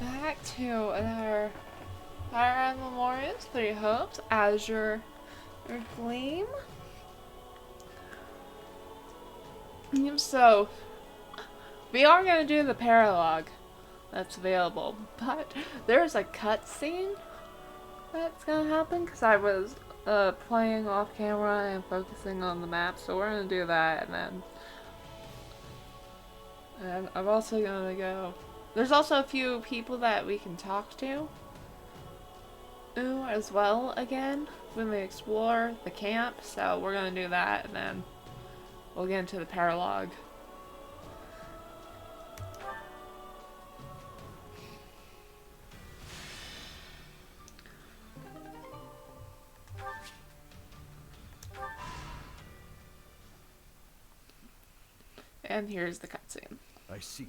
back to another Fire Emblem Warriors 3 Hopes, Azure Gleam. So, we are going to do the paralogue that's available, but there's a cutscene that's going to happen because I was playing off camera and focusing on the map, so we're going to do that, and I'm also going to go. There's also a few people that we can talk to as well again when we explore the camp, so we're going to do that, and then we'll get into the paralogue. And here's the cutscene. I see.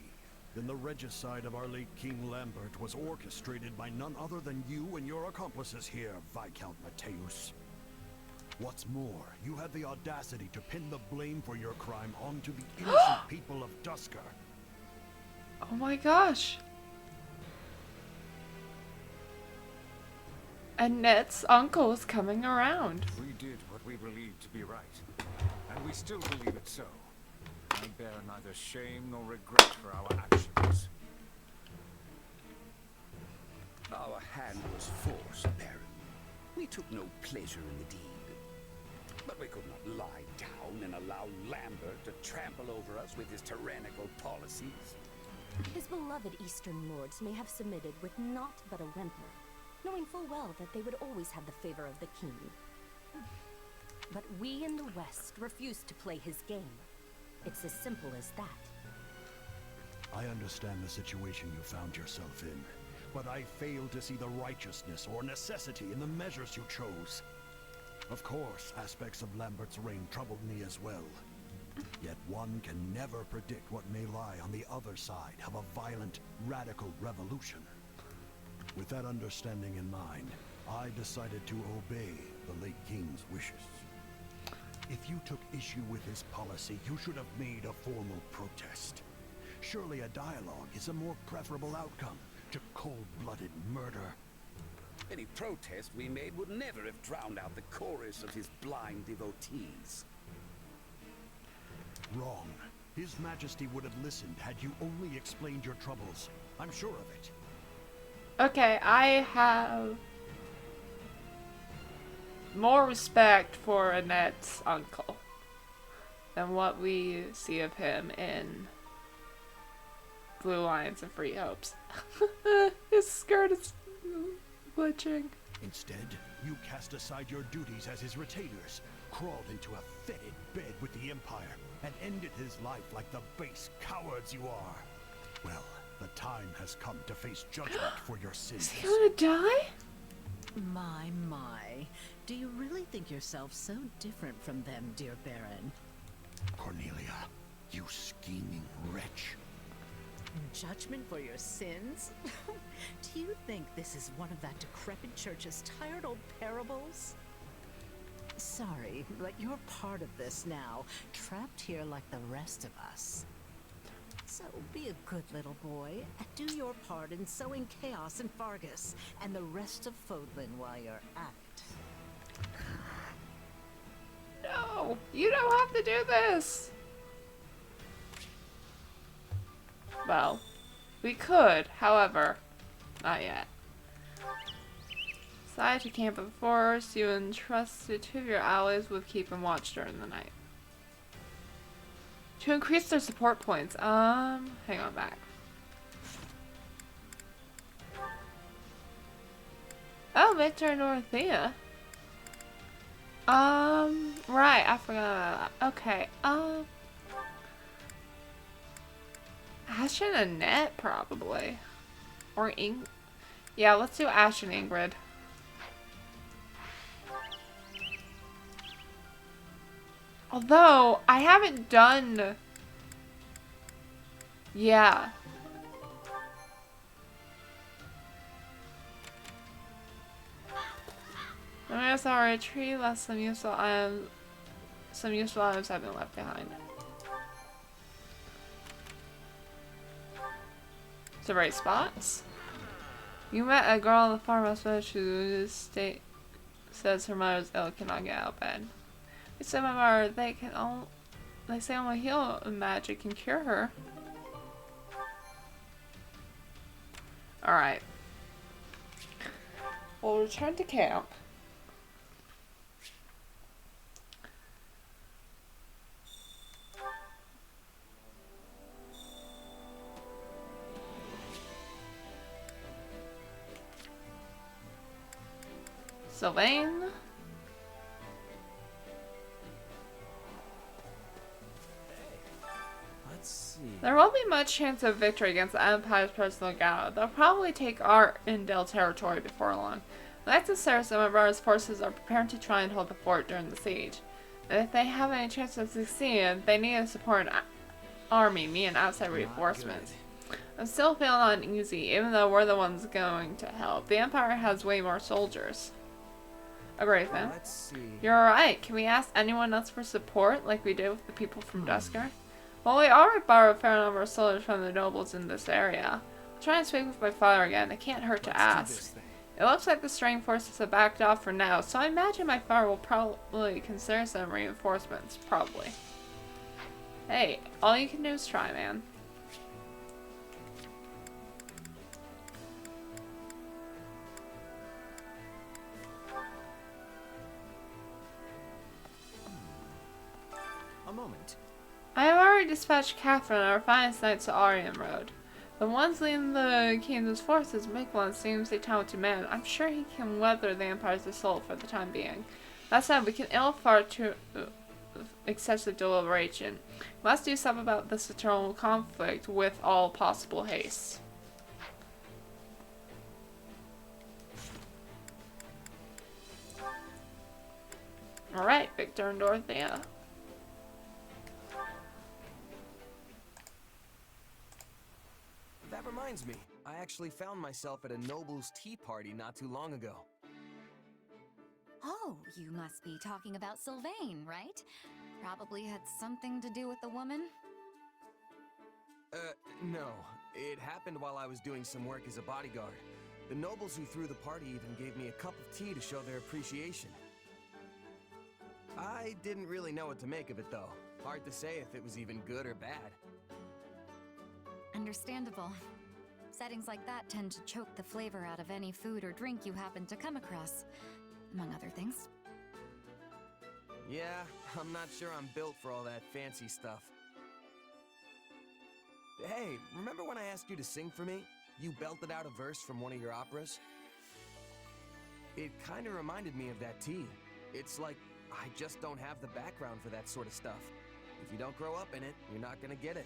Then the regicide of our late King Lambert was orchestrated by none other than you and your accomplices here, Viscount Mateus. What's more, you had the audacity to pin the blame for your crime onto the innocent people of Duskur. Oh my gosh. Annette's uncle is coming around. We did what we believed to be right, and we still believe it so. I bear neither shame nor regret for our actions. Our hand was forced, Baron. We took no pleasure in the deed. But we could not lie down and allow Lambert to trample over us with his tyrannical policies. His beloved Eastern lords may have submitted with naught but a whimper, knowing full well that they would always have the favor of the king. But we in the West refused to play his game. It's as simple as that. I understand the situation you found yourself in, but I fail to see the righteousness or necessity in the measures you chose. Of course, aspects of Lambert's reign troubled me as well. Yet one can never predict what may lie on the other side of a violent, radical revolution. With that understanding in mind, I decided to obey the late king's wishes. If you took issue with his policy, you should have made a formal protest. Surely a dialogue is a more preferable outcome to cold-blooded murder. Any protest we made would never have drowned out the chorus of his blind devotees. Wrong. His Majesty would have listened had you only explained your troubles. I'm sure of it. Okay, I have more respect for Annette's uncle than what we see of him in Blue Lions and Free Hopes. His skirt is glitching. Instead, you cast aside your duties as his retainers, crawled into a fetid bed with the Empire, and ended his life like the base cowards you are. Well, the time has come to face judgment for your sins. Is he gonna die? My, my. Do you really think yourself so different from them, dear Baron? Cornelia, you scheming wretch. Judgment for your sins? Do you think this is one of that decrepit church's tired old parables? Sorry, but you're part of this now, trapped here like the rest of us. So be a good little boy and do your part in sowing chaos in Fargus and the rest of Fodlan while you're at it. No, you don't have to do this. Well, we could, however, not yet. Decide to camp at the forest. You entrusted two of your allies with keeping watch during the night. To increase their support points. Hang on back. Oh, Victor and Dorothea. Right, I forgot. Okay, Ash and Annette, probably. Or yeah, let's do Ash and Ingrid. Although, I haven't done... Yeah. I saw a tree, left some useful items have been left behind. It's the right spots. You met a girl in the farmhouse village who says her mother's ill, cannot get out of bed. We said my mother, they say only heal magic can cure her. Alright. We'll return to camp. Sylvain. Let's see. There won't be much chance of victory against the Empire's personal gala. They'll probably take our Indel territory before long. The Knights of Saracen and my brother's forces are preparing to try and hold the fort during the siege. And if they have any chance of succeeding, they need to support an army, me and outside reinforcements. I'm still feeling uneasy, even though we're the ones going to help. The Empire has way more soldiers. Agree, then. Let's see. You're alright. Can we ask anyone else for support, like we did with the people from Duskur? Well, we already borrowed a fair number of soldiers from the nobles in this area. I'll try and speak with my father again. It can't hurt to ask. It looks like the straying forces have backed off for now, so I imagine my father will probably consider some reinforcements. Probably. Hey, all you can do is try, man. A moment. I have already dispatched Catherine and our finest knights to Arian Road. The ones leading the kingdom's forces make one seems a talented man. I'm sure he can weather the Empire's assault for the time being. That said, we can ill afford to excessive deliberation. We must do something about this eternal conflict with all possible haste. Alright, Victor and Dorothea. That reminds me, I actually found myself at a noble's tea party not too long ago. Oh, you must be talking about Sylvain, right? Probably had something to do with the woman? No. It happened while I was doing some work as a bodyguard. The nobles who threw the party even gave me a cup of tea to show their appreciation. I didn't really know what to make of it, though. Hard to say if it was even good or bad. Understandable. Settings like that tend to choke the flavor out of any food or drink you happen to come across, among other things. Yeah, I'm not sure I'm built for all that fancy stuff. Hey, remember when I asked you to sing for me? You belted out a verse from one of your operas? It kind of reminded me of that tea. It's like I just don't have the background for that sort of stuff. If you don't grow up in it, you're not gonna get it.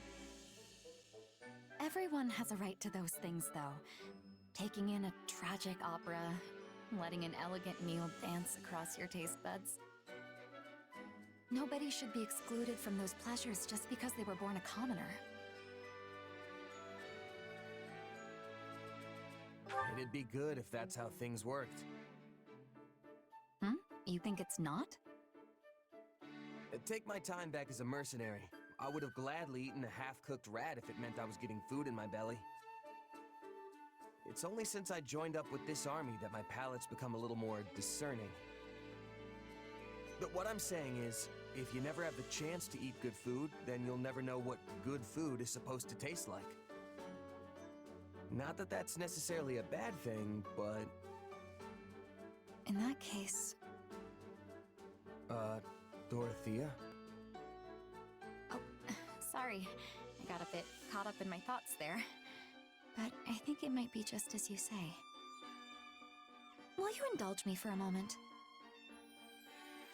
Everyone has a right to those things, though. Taking in a tragic opera, letting an elegant meal dance across your taste buds. Nobody should be excluded from those pleasures just because they were born a commoner. It'd be good if that's how things worked. You think it's not? Take my time back as a mercenary. I would have gladly eaten a half-cooked rat if it meant I was getting food in my belly. It's only since I joined up with this army that my palate's become a little more discerning. But what I'm saying is, if you never have the chance to eat good food, then you'll never know what good food is supposed to taste like. Not that that's necessarily a bad thing, but... In that case... Dorothea? Oh, sorry. I got a bit caught up in my thoughts there. But I think it might be just as you say. Will you indulge me for a moment?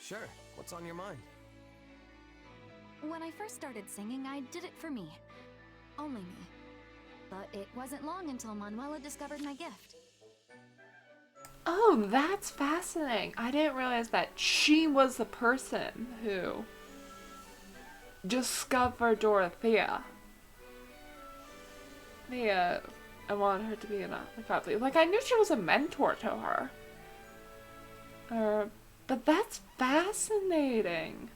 Sure. What's on your mind? When I first started singing, I did it for me. Only me. But it wasn't long until Manuela discovered my gift. Oh, that's fascinating. I didn't realize that she was the person who discovered Dorothea. I wanted her to be an copy. Like, I knew she was a mentor to her. But that's fascinating.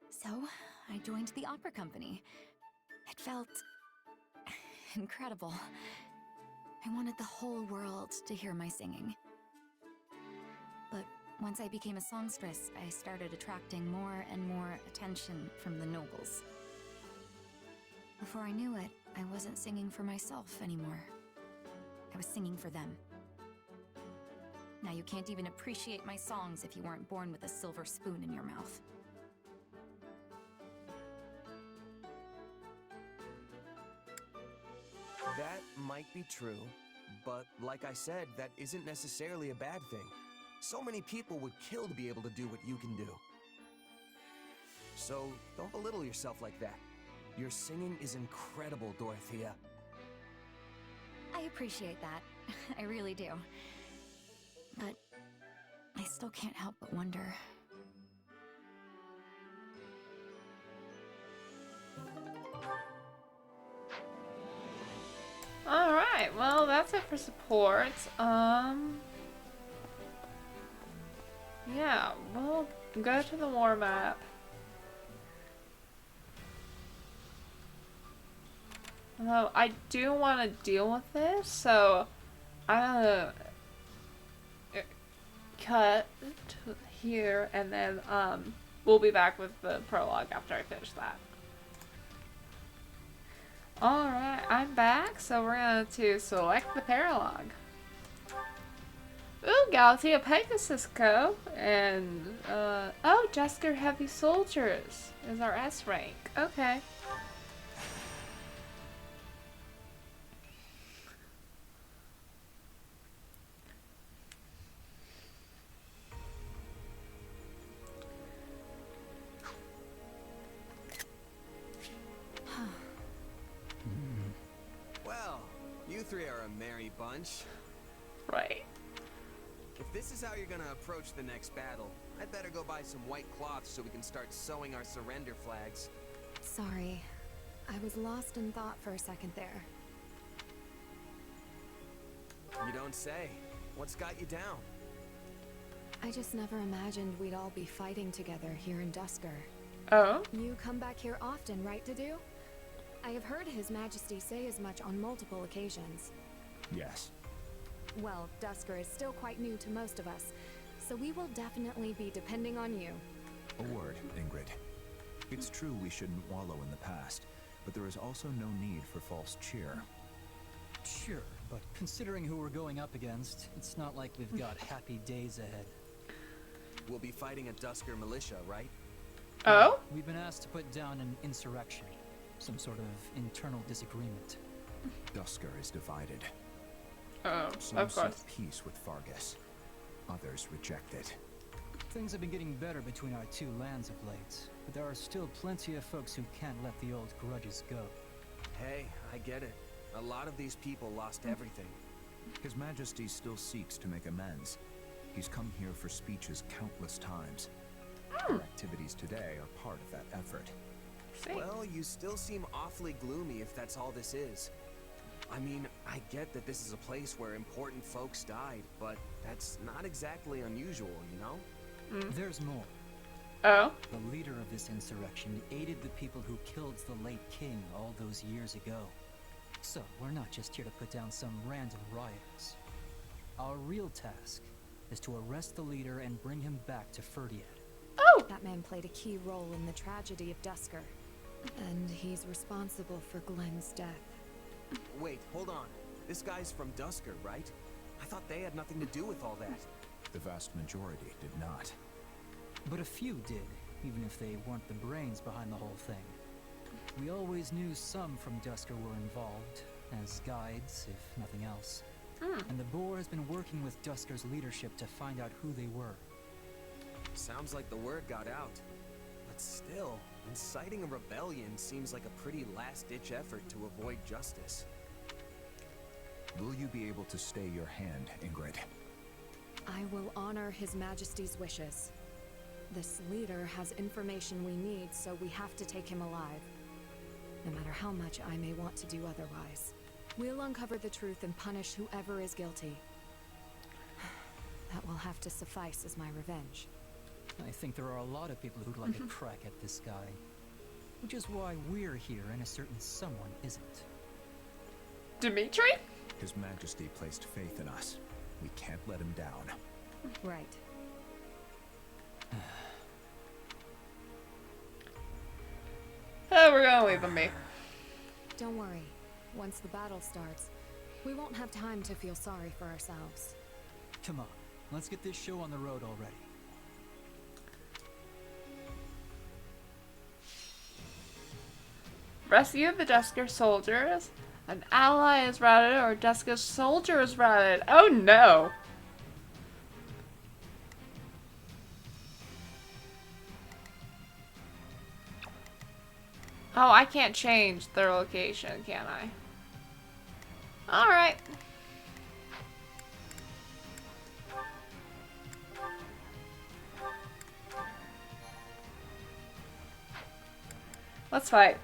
So, I joined the opera company. It incredible. I wanted the whole world to hear my singing. But once I became a songstress, I started attracting more and more attention from the nobles. Before I knew it, I wasn't singing for myself anymore. I was singing for them. Now you can't even appreciate my songs if you weren't born with a silver spoon in your mouth. That might be true, but like I said, that isn't necessarily a bad thing. So many people would kill to be able to do what you can do. So don't belittle yourself like that. Your singing is incredible, Dorothea. I appreciate that. I really do. But I still can't help but wonder. Alright, well that's it for support. Yeah, we'll go to the war map. Although I do want to deal with this, so I'm gonna cut to here and then we'll be back with the prologue after I finish that. Alright, I'm back, so we're going to select the paralogue. Ooh, Galaxy of Pegasus Co. And, oh, Duskur Heavy Soldiers is our S rank. Okay. Well, you three are a merry bunch. Right. If this is how you're gonna approach the next battle, I'd better go buy some white cloth so we can start sewing our surrender flags. Sorry. I was lost in thought for a second there. You don't say. What's got you down? I just never imagined we'd all be fighting together here in Duskur. Oh? You come back here often, right, Dedue? I have heard His Majesty say as much on multiple occasions. Yes. Well, Duskur is still quite new to most of us, so we will definitely be depending on you. A word, Ingrid. It's true we shouldn't wallow in the past, but there is also no need for false cheer. Sure, but considering who we're going up against, it's not like we've got happy days ahead. We'll be fighting a Duskur militia, right? Oh? We've been asked to put down an insurrection. Some sort of internal disagreement. Duskur is divided. Oh, Some of seek course. peace with Fargus. Others reject it. Things have been getting better between our two lands of late, but there are still plenty of folks who can't let the old grudges go. Hey, I get it. A lot of these people lost everything. His Majesty still seeks to make amends. He's come here for speeches countless times. Our activities today are part of that effort. See? Well, you still seem awfully gloomy if that's all this is. I mean, I get that this is a place where important folks died, but that's not exactly unusual, you know? There's more. Oh? The leader of this insurrection aided the people who killed the late king all those years ago. So, we're not just here to put down some random rioters. Our real task is to arrest the leader and bring him back to Ferdiad. Oh! That man played a key role in the tragedy of Duskur, and he's responsible for Glenn's death. Wait, hold on. This guy's from Duskur, right? I thought they had nothing to do with all that. The vast majority did not. But a few did, even if they weren't the brains behind the whole thing. We always knew some from Duskur were involved, as guides, if nothing else. And the boar has been working with Duskur's leadership to find out who they were. Sounds like the word got out. But still, inciting a rebellion seems like a pretty last-ditch effort to avoid justice. Will you be able to stay your hand, Ingrid? I will honor His Majesty's wishes. This leader has information we need, so we have to take him alive. No matter how much I may want to do otherwise. We'll uncover the truth and punish whoever is guilty. That will have to suffice as my revenge. I think there are a lot of people who'd like a crack at this guy. Which is why we're here and a certain someone isn't. Dimitri? His Majesty placed faith in us. We can't let him down. Right. Oh, we're gonna leave him be. Don't worry. Once the battle starts, we won't have time to feel sorry for ourselves. Come on, let's get this show on the road already. Rescue the Duskur soldiers. An ally is routed or Duskur soldier is routed. Oh no! Oh, I can't change their location, can I? Alright. Let's fight.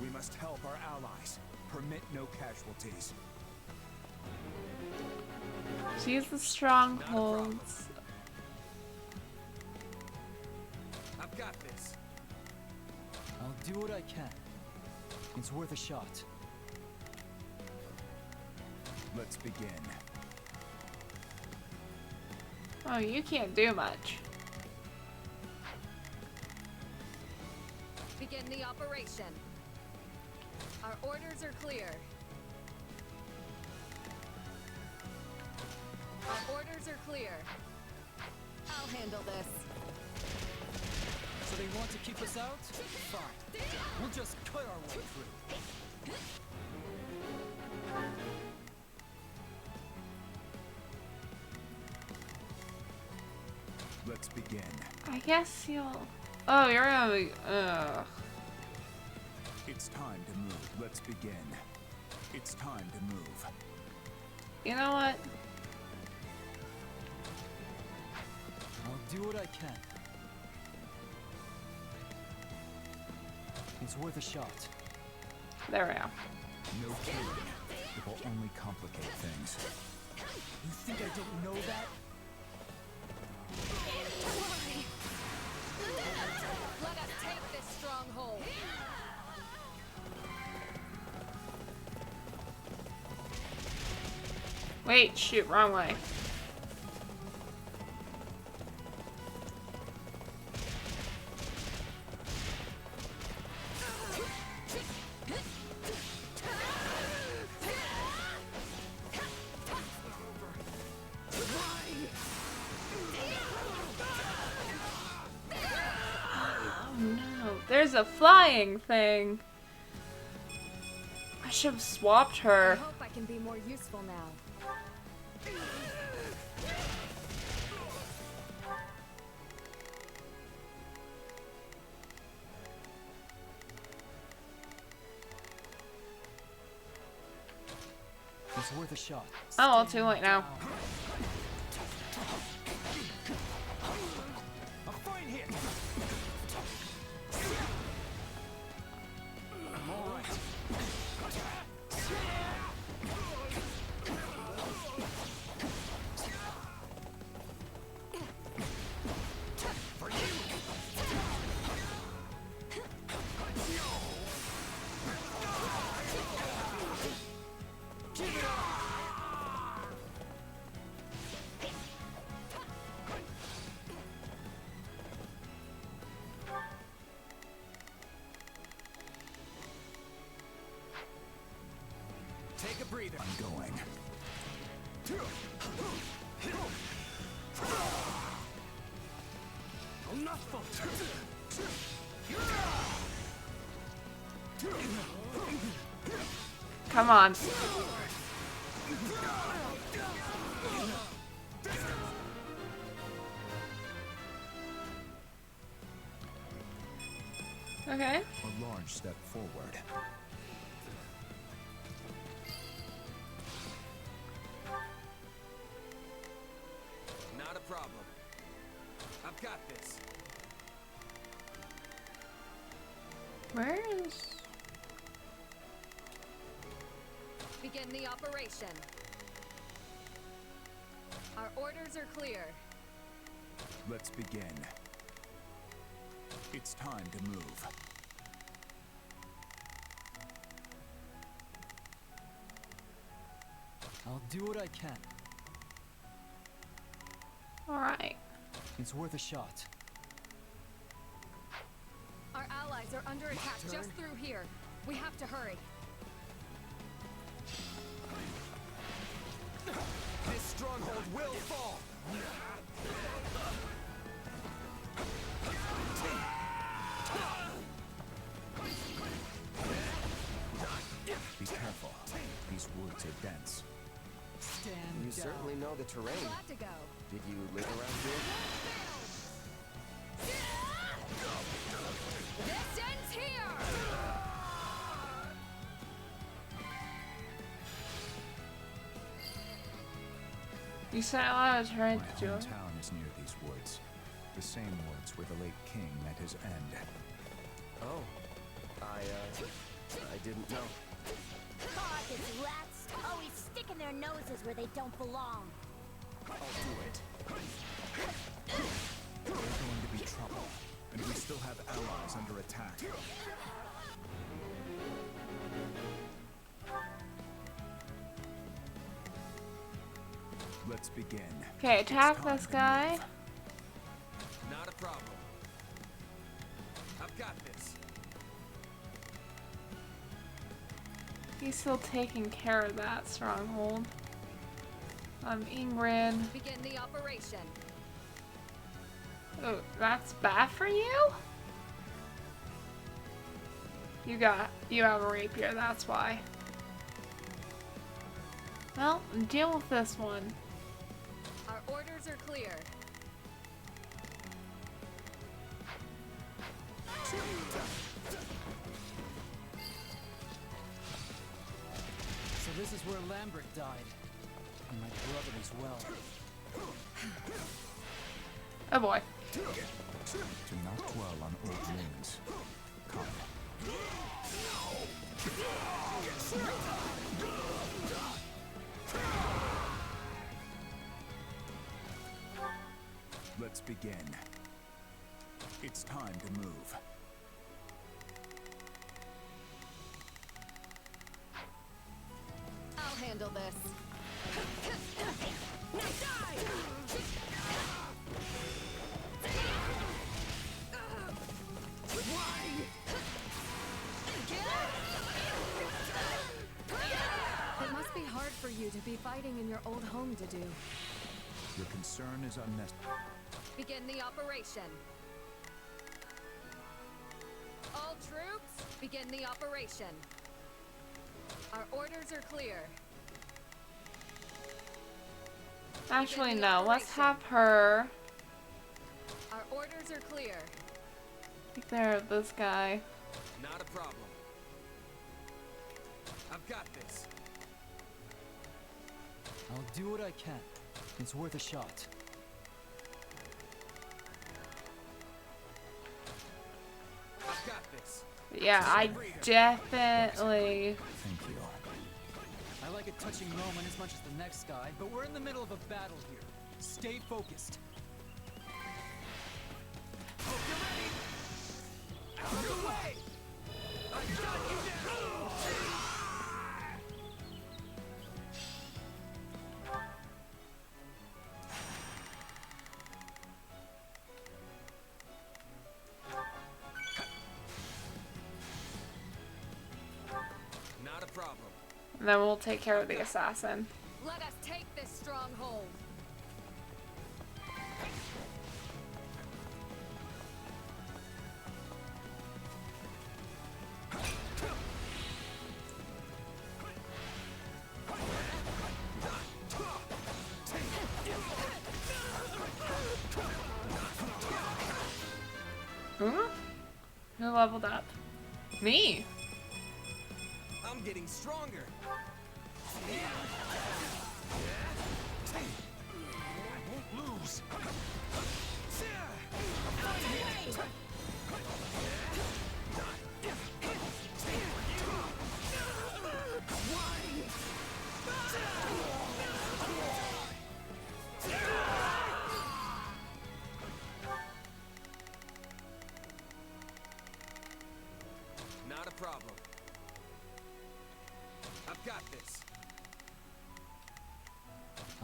We must help our allies. Permit no casualties. Seize the strongholds. I've got this. I'll do what I can. It's worth a shot. Let's begin. Oh, you can't do much. Begin the operation. Our orders are clear. Our orders are clear. I'll handle this. So they want to keep us out? Fine. We'll just cut our way through. Let's begin. I guess you'll... Oh, you're gonna be... Ugh. It's time to move. Let's begin. It's time to move. You know what? I'll do what I can. It's worth a shot. There we go. No kidding. It will only complicate things. You think I didn't know that? Let us take this stronghold. Wait, shoot, wrong way. Oh no, there's a flying thing. I should have swapped I her. hope I can be more useful now. It's worth a shot. Oh, well, too late now. A fine hit. I'm all right. For you. Take a breather. I'm going. Come on. Okay. A large step forward. Not a problem. I've got this. Where is... Begin the operation. Our orders are clear. Let's begin. It's time to move. I'll do what I can. Alright. It's worth a shot. Our allies are under attack just through here. We have to hurry. This stronghold will fall! Be careful. These woods are dense. Stand You down. certainly know the terrain. Glad to go. Did you live around here? This ends here! You said I was trying My to do it. hometown is near these woods. The same woods where the late king met his end. Oh. I didn't know. These rats always sticking their noses where they don't belong. I'll do it. There's going to be trouble, and we still have allies under attack. Let's begin. Okay, attack this guy. Not a problem. I've got this. He's still taking care of that stronghold. Ingrid. Begin the operation. Oh, that's bad for you? You have a rapier, that's why. Well, deal with this one. Our orders are clear. So this is where Lambert died. And my brother as well. Oh boy. Do not dwell on old wounds. Come. Let's begin. It's time to move. I'll handle this. It must be hard for you to be fighting in your old home, Dedue. Your concern is unnecessary. Begin the operation. All troops, begin the operation. Our orders are clear. Actually, no. Let's have her Our orders are clear. take care of this guy. Not a problem. I've got this. I'll do what I can. It's worth a shot. I've got this. Yeah, I definitely. Thank you. I like a touching moment as much as the next guy, but we're in the middle of a battle here. Stay focused. Hope you're ready. Out of the way. I've got you now. Not a problem. And then we'll take care of the assassin. Let us take this stronghold. Huh? Who leveled up? Me. I'm getting stronger. I won't lose. Not a problem. I've got this.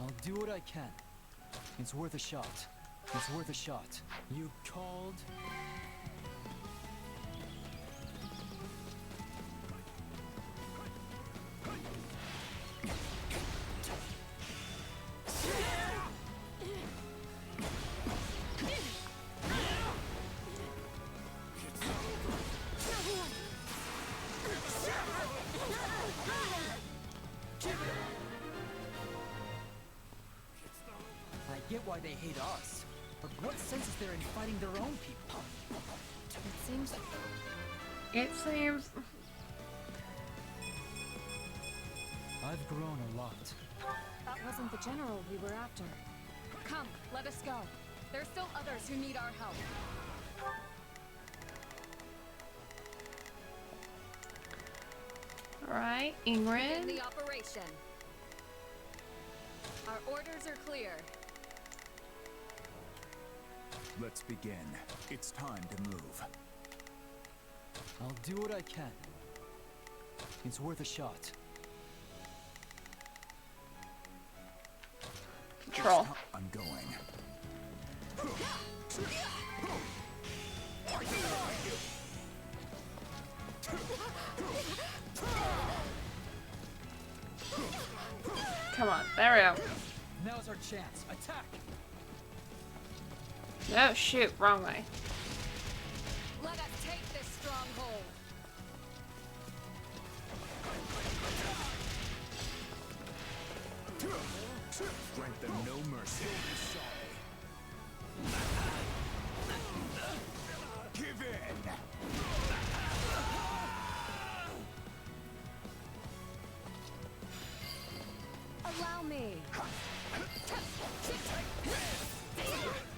I'll do what I can. It's worth a shot. It's worth a shot. You called? I get why they hate us, but what sense is there in fighting their own people? It seems. I've grown a lot. That wasn't the general we were after. Come, let us go. There's still others who need our help. Alright, In Ingrid. the operation. Our orders are clear. Let's begin. It's time to move. I'll do what I can. It's worth a shot. Control. I'm going. Come on, there we go. Now's our chance. Attack! No, shoot, wrong way. Let us take this stronghold. Grant them no mercy. Give in! Allow me.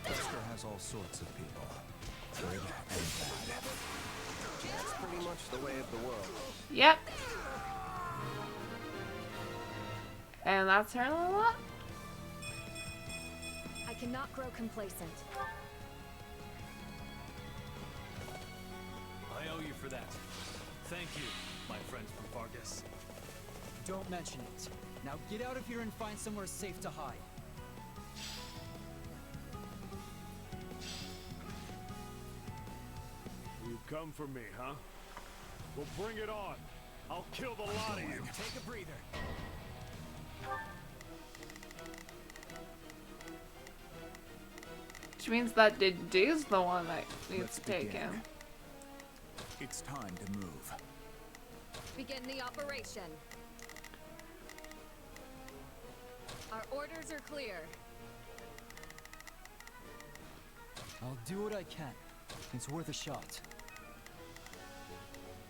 Duskur has all sorts of people. Good and bad. That's pretty much the way of the world. Yep. And that's her little lot? I cannot grow complacent. I owe you for that. Thank you, my friends from Fargus. Don't mention it. Now get out of here and find somewhere safe to hide. You come for me, huh? Well, bring it on. I'll kill the lot of you. Take a breather. Which means that Dedue's the one that needs Let's to take begin. him. It's time to move. Begin the operation. Our orders are clear. I'll do what I can. It's worth a shot.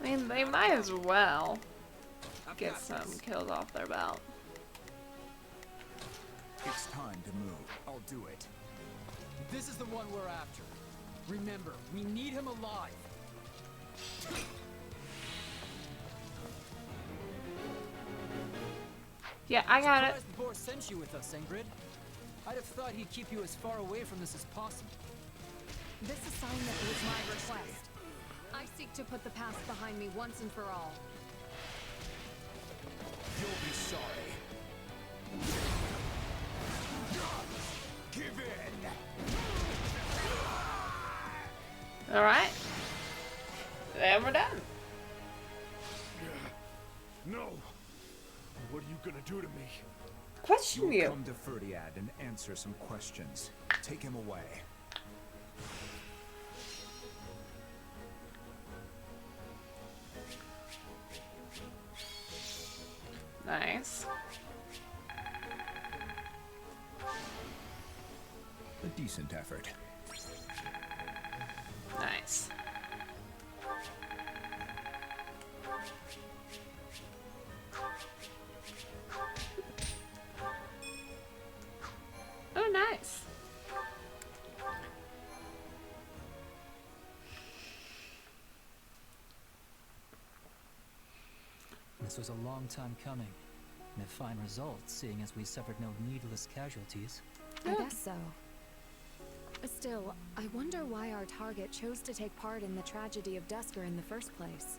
I mean, they might as well get some kills off their belt. It's time to move. I'll do it. This is the one we're after. Remember, we need him alive. Yeah, I got it. Surprised the boar sent you with us, Ingrid. I'd have thought he'd keep you as far away from this as possible. This assignment was my request. I seek to put the past behind me once and for all. You'll be sorry. Give in! Alright. And we're done. No! What are you gonna do to me? Question You'll you. come to Ferdiad and answer some questions. Take him away. Nice. A decent effort. Nice. Oh, nice. This was a long time coming. And a fine result, seeing as we suffered no needless casualties. I guess so. Still, I wonder why our target chose to take part in the tragedy of Duskur in the first place.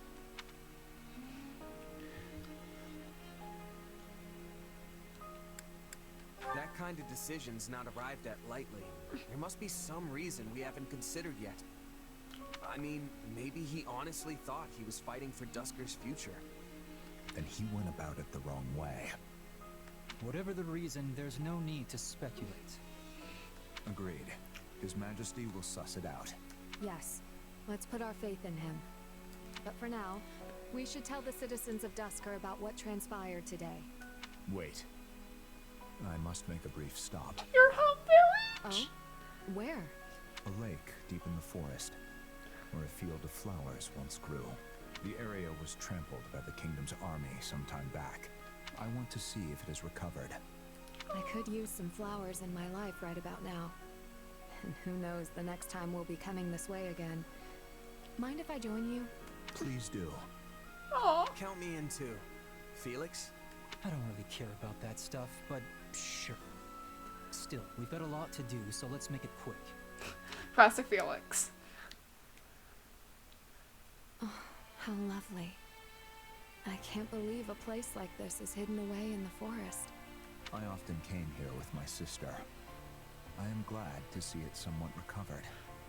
That kind of decision's not arrived at lightly. There must be some reason we haven't considered yet. I mean, maybe he honestly thought he was fighting for Duskur's future. Then he went about it the wrong way. Whatever the reason, there's no need to speculate. Agreed. His Majesty will suss it out. Yes, let's put our faith in him. But for now, we should tell the citizens of Duskur about what transpired today. Wait. I must make a brief stop. Your home village? Oh? Where? A lake deep in the forest, where a field of flowers once grew. The area was trampled by the kingdom's army some time back. I want to see if it is recovered. I could use some flowers in my life right about now. And who knows the next time we'll be coming this way again. Mind if I join you? Please do. Aww. Count me in too. Felix? I don't really care about that stuff, but sure. Still, we've got a lot to do, so let's make it quick. Classic Felix. Oh, how lovely. I can't believe a place like this is hidden away in the forest. I often came here with my sister. I am glad to see it somewhat recovered.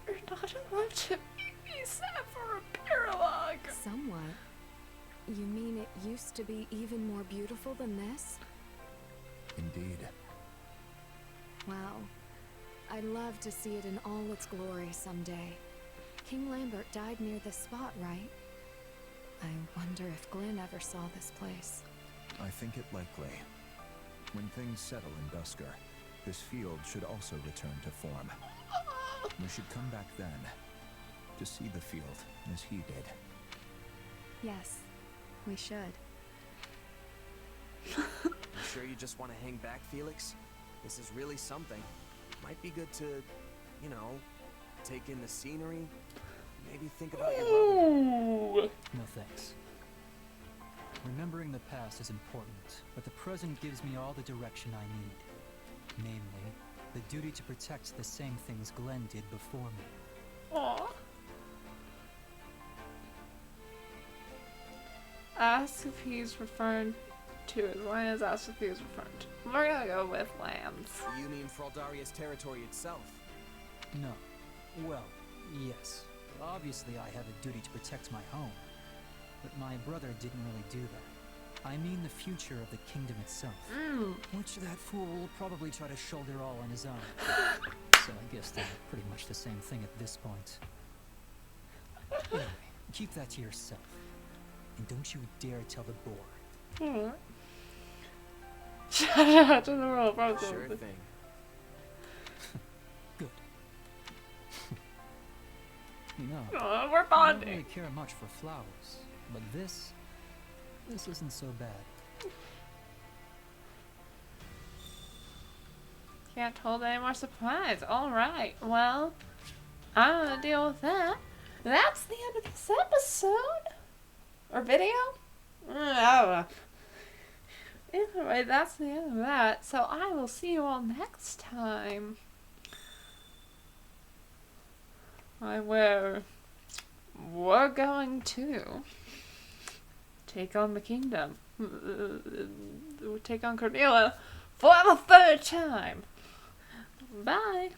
You're not allowed to babysat for a paralog. Somewhat. You mean it used to be even more beautiful than this? Indeed. Wow. I'd love to see it in all its glory someday. King Lambert died near this spot, right? I wonder if Glenn ever saw this place. I think it likely. When things settle in Duskur, this field should also return to form. We should come back then, to see the field as he did. Yes, we should. You sure you just want to hang back, Felix? This is really something. Might be good to, you know, take in the scenery. Maybe think about your brother. No thanks. Remembering the past is important, but the present gives me all the direction I need. Namely, the duty to protect the same things Glenn did before me. Aww. Ask if he's referring to his lands. Ask if he's referring to. We're gonna go with lands. You mean Fraldaria's territory itself? No. Well, yes. Obviously I have a duty to protect my home. But my brother didn't really do that. I mean the future of the kingdom itself. Which that fool will probably try to shoulder all on his own. So I guess they're pretty much the same thing at this point. Anyway, keep that to yourself. And don't you dare tell the boar. Shout out to the world, bro. Sure thing. Good. You know, We're I bonding. don't really care much for flowers, but this isn't so bad. Can't hold any more supplies. Alright, well, I'm gonna deal with that. That's the end of this episode. Or video? I don't know. Anyway, that's the end of that. So I will see you all next time. Where we're going to take on the kingdom. Take on Cornelia for the third time. Bye.